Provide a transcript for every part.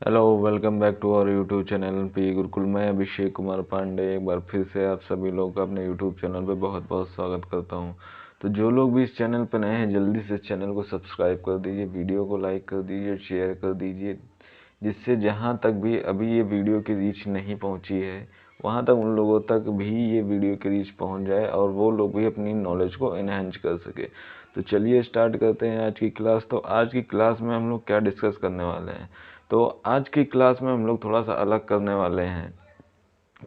Hello, welcome back to our YouTube channel P Gurukul. मैं अभिषेक कुमार पांडे एक बार फिर से आप सभी लोग का अपने यूट्यूब चैनल पे बहुत बहुत स्वागत करता हूं। तो जो लोग भी इस चैनल पर नए हैं, जल्दी से इस चैनल को सब्सक्राइब कर दीजिए, वीडियो को लाइक कर दीजिए, शेयर कर दीजिए, जिससे जहां तक भी अभी ये वीडियो की रीच नहीं पहुंची है वहां तक उन लोगों तक भी ये वीडियो की रीच पहुंच जाए और वो लोग भी अपनी नॉलेज को एनहेंस कर सके। तो चलिए स्टार्ट करते हैं आज की क्लास। तो आज की क्लास में हम लोग क्या डिस्कस करने वाले हैं? तो आज की क्लास में हम लोग थोड़ा सा अलग करने वाले हैं।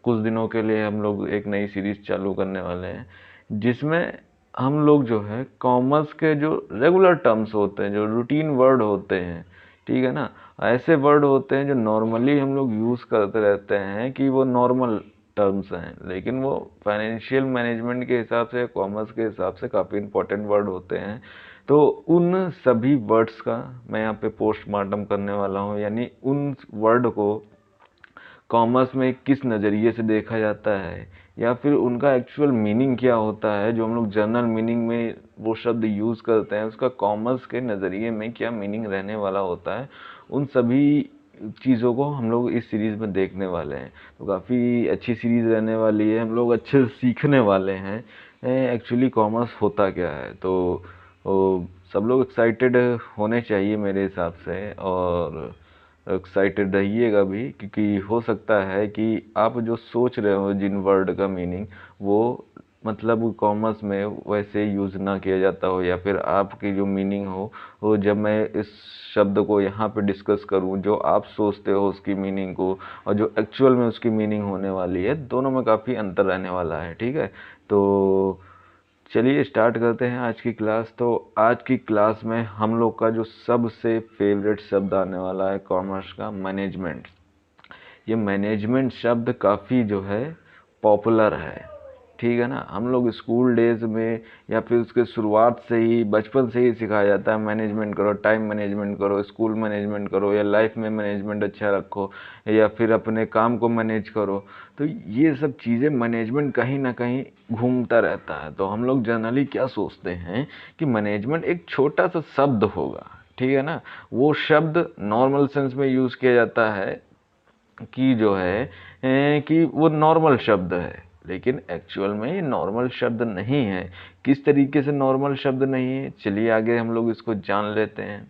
कुछ दिनों के लिए हम लोग एक नई सीरीज चालू करने वाले हैं, जिसमें हम लोग जो है कॉमर्स के जो रेगुलर टर्म्स होते हैं, जो रूटीन वर्ड होते हैं, ठीक है ना, ऐसे वर्ड होते हैं जो नॉर्मली हम लोग यूज़ करते रहते हैं कि वो नॉर्मल टर्म्स हैं, लेकिन वो फाइनेंशियल मैनेजमेंट के हिसाब से, कॉमर्स के हिसाब से काफ़ी इंपॉर्टेंट वर्ड होते हैं। तो उन सभी वर्ड्स का मैं यहाँ पे पोस्टमार्टम करने वाला हूँ, यानी उन वर्ड को कॉमर्स में किस नज़रिए से देखा जाता है या फिर उनका एक्चुअल मीनिंग क्या होता है। जो हम लोग जनरल मीनिंग में वो शब्द यूज़ करते हैं, उसका कॉमर्स के नज़रिए में क्या मीनिंग रहने वाला होता है, उन सभी चीज़ों को हम लोग इस सीरीज़ में देखने वाले हैं। तो काफ़ी अच्छी सीरीज़ रहने वाली है, हम लोग अच्छे से सीखने वाले हैं एक्चुअली कॉमर्स होता क्या है। तो सब लोग एक्साइटेड होने चाहिए मेरे हिसाब से, और एक्साइटेड रहिएगा भी, क्योंकि हो सकता है कि आप जो सोच रहे हो जिन वर्ड का मीनिंग, वो मतलब कॉमर्स में वैसे यूज़ ना किया जाता हो, या फिर आपकी जो मीनिंग हो वो जब मैं इस शब्द को यहाँ पे डिस्कस करूँ, जो आप सोचते हो उसकी मीनिंग को और जो एक्चुअल में उसकी मीनिंग होने वाली है, दोनों में काफ़ी अंतर रहने वाला है। ठीक है, तो चलिए स्टार्ट करते हैं आज की क्लास। तो आज की क्लास में हम लोग का जो सबसे फेवरेट शब्द आने वाला है कॉमर्स का, मैनेजमेंट। ये मैनेजमेंट शब्द काफ़ी जो है पॉपुलर है, ठीक है ना। हम लोग स्कूल डेज में या फिर उसके शुरुआत से ही, बचपन से ही सिखाया जाता है मैनेजमेंट करो, टाइम मैनेजमेंट करो, स्कूल मैनेजमेंट करो, या लाइफ में मैनेजमेंट अच्छा रखो, या फिर अपने काम को मैनेज करो। तो ये सब चीज़ें, मैनेजमेंट कहीं ना कहीं घूमता रहता है। तो हम लोग जनरली क्या सोचते हैं कि मैनेजमेंट एक छोटा सा शब्द होगा, ठीक है ना। वो शब्द नॉर्मल सेंस में यूज़ किया जाता है कि जो है कि वो नॉर्मल शब्द है, लेकिन एक्चुअल में ये नॉर्मल शब्द नहीं है। किस तरीके से नॉर्मल शब्द नहीं है, चलिए आगे हम लोग इसको जान लेते हैं।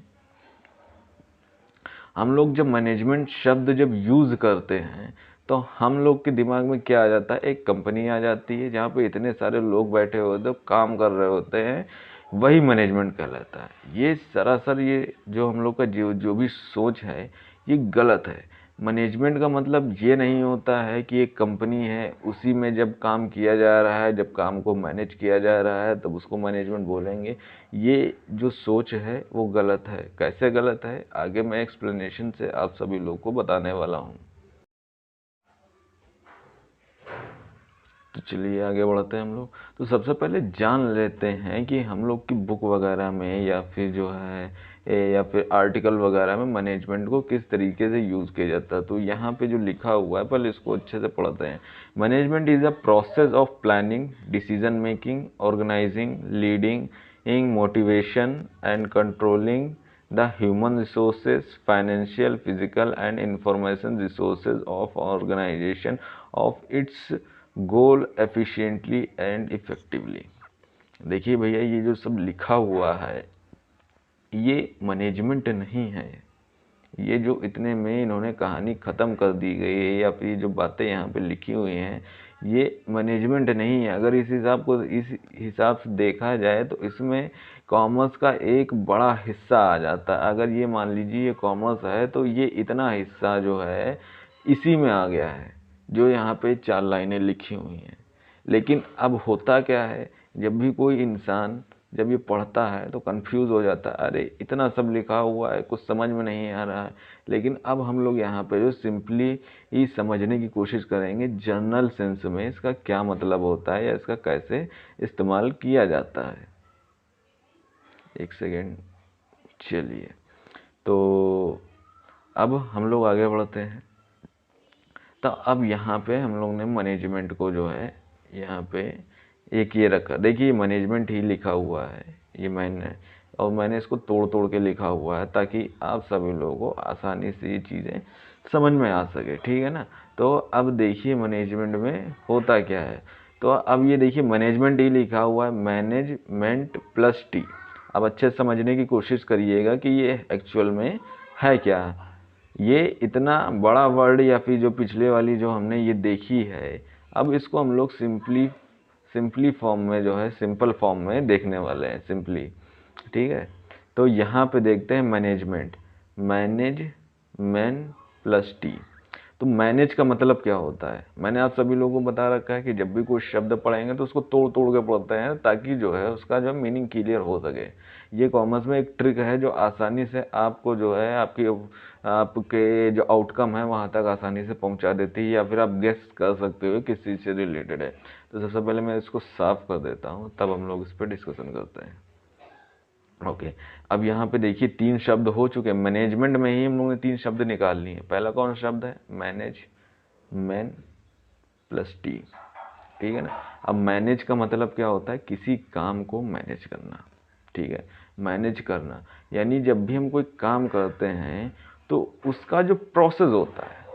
हम लोग जब मैनेजमेंट शब्द जब यूज़ करते हैं, तो हम लोग के दिमाग में क्या आ जाता है? एक कंपनी आ जाती है जहाँ पे इतने सारे लोग बैठे होते हैं, काम कर रहे होते हैं, वही मैनेजमेंट कहलाता है। ये सरासर, ये जो हम लोग का जो जो भी सोच है, ये गलत है। मैनेजमेंट का मतलब ये नहीं होता है कि एक कंपनी है, उसी में जब काम किया जा रहा है, जब काम को मैनेज किया जा रहा है, तब उसको मैनेजमेंट बोलेंगे। ये जो सोच है वो गलत है। कैसे गलत है, आगे मैं एक्सप्लेनेशन से आप सभी लोग को बताने वाला हूँ। तो चलिए आगे बढ़ते हैं हम लोग। तो सबसे पहले जान लेते हैं कि हम लोग की बुक वगैरह में, या फिर जो है या फिर आर्टिकल वगैरह में मैनेजमेंट को किस तरीके से यूज़ किया जाता है। तो यहाँ पे जो लिखा हुआ है, पहले इसको अच्छे से पढ़ते हैं। Management is a process of planning, decision making, organizing, leading, in motivation and controlling the human resources, financial, physical and information resources of organization of its goal efficiently and effectively। देखिए भैया, ये जो सब लिखा हुआ है, ये मैनेजमेंट नहीं है। ये जो इतने में इन्होंने कहानी ख़त्म कर दी गई है, या फिर जो बातें यहाँ पे लिखी हुई हैं, ये मैनेजमेंट नहीं है। अगर इस हिसाब से देखा जाए, तो इसमें कॉमर्स का एक बड़ा हिस्सा आ जाता है। अगर ये मान लीजिए ये कॉमर्स है, तो ये इतना हिस्सा जो है इसी में आ गया है, जो यहाँ पे 4 लाइनें लिखी हुई हैं। लेकिन अब होता क्या है, जब भी कोई इंसान जब ये पढ़ता है तो कंफ्यूज हो जाता है, अरे इतना सब लिखा हुआ है, कुछ समझ में नहीं आ रहा है। लेकिन अब हम लोग यहाँ पे जो सिंपली ही समझने की कोशिश करेंगे, जनरल सेंस में इसका क्या मतलब होता है या इसका कैसे इस्तेमाल किया जाता है। एक सेकेंड, चलिए। तो अब हम लोग आगे बढ़ते हैं। तो अब यहाँ पे हम लोग ने मैनेजमेंट को जो है यहाँ पे एक ये रखा, देखिए मैनेजमेंट ही लिखा हुआ है, ये मैंने और मैंने इसको तोड़ तोड़ के लिखा हुआ है ताकि आप सभी लोगों को आसानी से ये चीज़ें समझ में आ सके, ठीक है ना। तो अब देखिए मैनेजमेंट में होता क्या है। तो अब ये देखिए मैनेजमेंट ही लिखा हुआ है, मैनेजमेंट प्लस टी। अब अच्छे से समझने की कोशिश करिएगा कि ये एक्चुअल में है क्या। ये इतना बड़ा वर्ड या फिर जो पिछले वाली जो हमने ये देखी है, अब इसको हम लोग सिंपली फॉर्म में जो है सिंपल फॉर्म में देखने वाले हैं, सिंपली, ठीक है। तो यहाँ पे देखते हैं मैनेजमेंट, मैन प्लस टी। तो मैनेज का मतलब क्या होता है, मैंने आप सभी लोगों को बता रखा है कि जब भी कोई शब्द पढ़ेंगे तो उसको तोड़ तोड़ के पढ़ते हैं ताकि जो है उसका जो मीनिंग क्लियर हो सके। ये कॉमर्स में एक ट्रिक है जो आसानी से आपको जो है आपके जो आउटकम है वहाँ तक आसानी से पहुँचा देती है, या फिर आप गेस कर सकते हो किस चीज़ से रिलेटेड है। तो सबसे पहले मैं इसको साफ कर देता हूँ, तब हम लोग इस पर डिस्कशन करते हैं। ओके अब यहाँ पे देखिए 3 शब्द हो चुके हैं, मैनेजमेंट में ही हम लोगों ने 3 शब्द निकाल लिए। पहला कौन शब्द है, मैनेज, मैन प्लस टी, ठीक है ना। अब मैनेज का मतलब क्या होता है, किसी काम को मैनेज करना, ठीक है। मैनेज करना यानी जब भी हम कोई काम करते हैं तो उसका जो प्रोसेस होता है,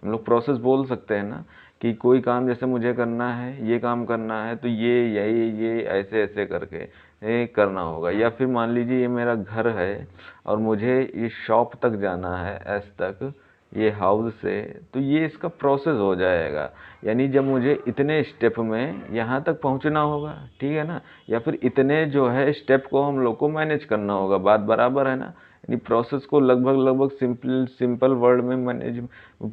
हम लोग प्रोसेस बोल सकते हैं ना, कि कोई काम जैसे मुझे करना है, ये काम करना है तो ये ऐसे ऐसे करके ये करना होगा। या फिर मान लीजिए ये मेरा घर है और मुझे ये शॉप तक जाना है, एस तक, ये हाउस से, तो ये इसका प्रोसेस हो जाएगा। यानी जब मुझे इतने स्टेप में यहाँ तक पहुँचना होगा, ठीक है ना, या फिर इतने जो है स्टेप को हम लोग को मैनेज करना होगा, बात बराबर है ना। यानी प्रोसेस को लगभग सिंपल वर्ड में मैनेज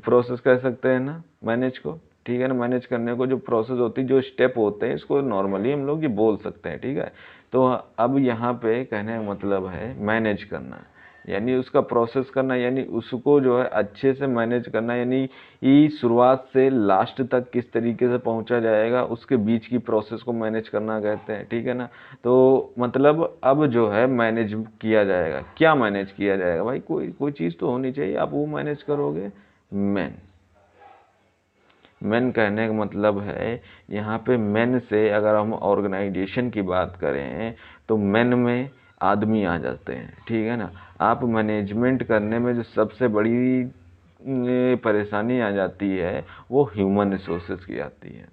प्रोसेस कह सकते हैं ना, मैनेज को, ठीक है ना। मैनेज करने को जो प्रोसेस होती है, जो स्टेप होते हैं, इसको नॉर्मली हम लोग ये बोल सकते हैं, ठीक है। तो अब यहाँ पे कहने का मतलब है मैनेज करना, यानी उसका प्रोसेस करना, यानी उसको जो है अच्छे से मैनेज करना, यानी ये शुरुआत से लास्ट तक किस तरीके से पहुंचा जाएगा, उसके बीच की प्रोसेस को मैनेज करना कहते हैं, ठीक है ना। तो मतलब अब जो है मैनेज किया जाएगा, क्या मैनेज किया जाएगा भाई, कोई चीज़ तो होनी चाहिए, आप वो मैनेज करोगे। मैन कहने का मतलब है यहाँ पे मैन से अगर हम ऑर्गेनाइजेशन की बात करें तो मैन में आदमी आ जाते हैं, ठीक है ना। आप मैनेजमेंट करने में जो सबसे बड़ी परेशानी आ जाती है वो ह्यूमन रिसोर्सेज की आती है।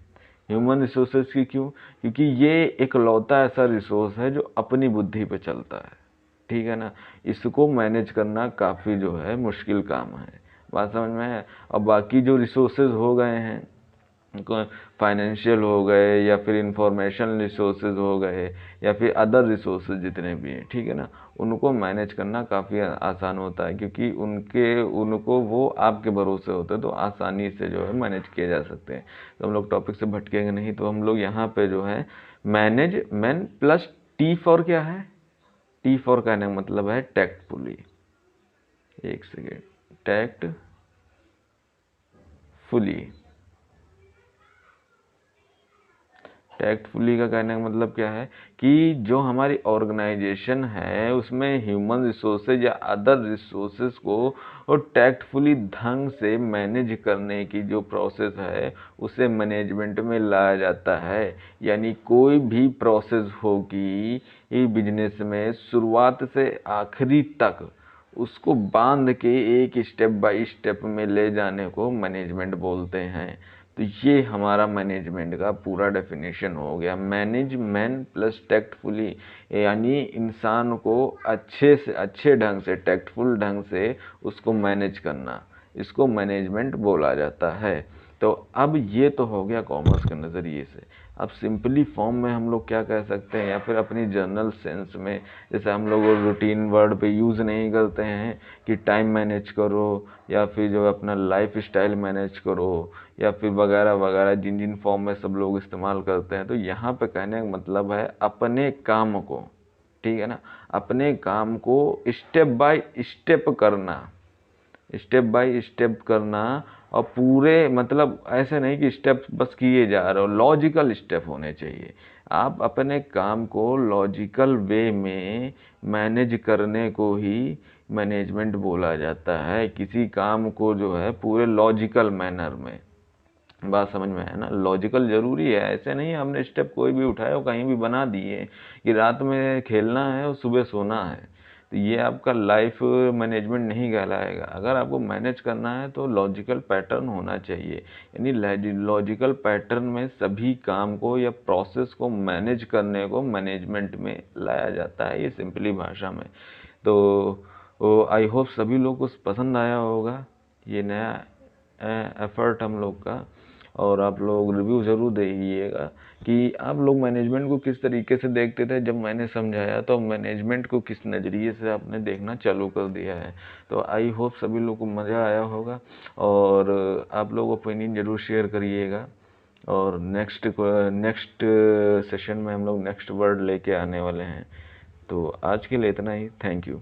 ह्यूमन रिसोर्सेज की क्यों, क्योंकि ये इकलौता ऐसा रिसोर्स है जो अपनी बुद्धि पे चलता है, ठीक है ना। इसको मैनेज करना काफ़ी जो है मुश्किल काम है, बात समझ में है। और बाकी जो रिसोर्सेज हो गए हैं, फाइनेंशियल हो गए या फिर इंफॉर्मेशन रिसोर्सेज हो गए या फिर अदर रिसोर्सेज जितने भी हैं, ठीक है ना, उनको मैनेज करना काफ़ी आसान होता है, क्योंकि उनको वो आपके भरोसे होते हैं, तो आसानी से जो है मैनेज किए जा सकते हैं। तो हम लोग टॉपिक से भटकेंगे नहीं। तो हम लोग यहाँ पे जो है manage man plus T for क्या है, टी फॉर कहने का मतलब है टैक्टफुली, एक सेकेंड, टैक्टफुली का कहने का मतलब क्या है कि जो हमारी ऑर्गेनाइजेशन है उसमें ह्यूमन रिसोर्सेज या अदर रिसोर्सेज को और टैक्टफुली ढंग से मैनेज करने की जो प्रोसेस है उसे मैनेजमेंट में लाया जाता है। यानी कोई भी प्रोसेस होगी बिजनेस में, शुरुआत से आखिरी तक उसको बांध के एक स्टेप बाय स्टेप में ले जाने को मैनेजमेंट बोलते हैं। तो ये हमारा मैनेजमेंट का पूरा डेफिनेशन हो गया, मैनेज मैन प्लस टैक्टफुली, यानी इंसान को अच्छे से अच्छे ढंग से, टैक्टफुल ढंग से उसको मैनेज करना, इसको मैनेजमेंट बोला जाता है। तो अब ये तो हो गया कॉमर्स के नज़रिए से। अब सिंपली फॉर्म में हम लोग क्या कह सकते हैं, या फिर अपनी जनरल सेंस में, जैसे हम लोग रूटीन वर्ड पे यूज़ नहीं करते हैं कि टाइम मैनेज करो या फिर जो अपना लाइफ स्टाइल मैनेज करो या फिर वगैरह वगैरह, जिन जिन फॉर्म में सब लोग इस्तेमाल करते हैं। तो यहाँ पे कहने का मतलब है अपने काम को, ठीक है ना, अपने काम को स्टेप बाय स्टेप करना, स्टेप बाय स्टेप करना। और पूरे मतलब ऐसे नहीं कि स्टेप बस किए जा रहे हो, लॉजिकल स्टेप होने चाहिए। आप अपने काम को लॉजिकल वे में मैनेज करने को ही मैनेजमेंट बोला जाता है। किसी काम को जो है पूरे लॉजिकल मैनर में बात समझ में है ना? लॉजिकल ज़रूरी है, ऐसे नहीं आपने स्टेप कोई भी उठाया और कहीं भी बना दिए कि रात में खेलना है और सुबह सोना है, तो ये आपका लाइफ मैनेजमेंट नहीं कहलाएगा। अगर आपको मैनेज करना है तो लॉजिकल पैटर्न होना चाहिए, यानी लॉजिकल पैटर्न में सभी काम को या प्रोसेस को मैनेज करने को मैनेजमेंट में लाया जाता है, ये सिंपली भाषा में। तो आई होप सभी लोग को पसंद आया होगा ये नया एफर्ट हम लोग का, और आप लोग रिव्यू ज़रूर दीजिएगा कि आप लोग मैनेजमेंट को किस तरीके से देखते थे जब मैंने समझाया, तो मैनेजमेंट को किस नज़रिए से आपने देखना चालू कर दिया है। तो आई होप सभी लोग को मज़ा आया होगा, और आप लोग ओपिनियन ज़रूर शेयर करिएगा। और नेक्स्ट सेशन में हम लोग नेक्स्ट वर्ड लेके आने वाले हैं। तो आज के लिए इतना ही। Thank you.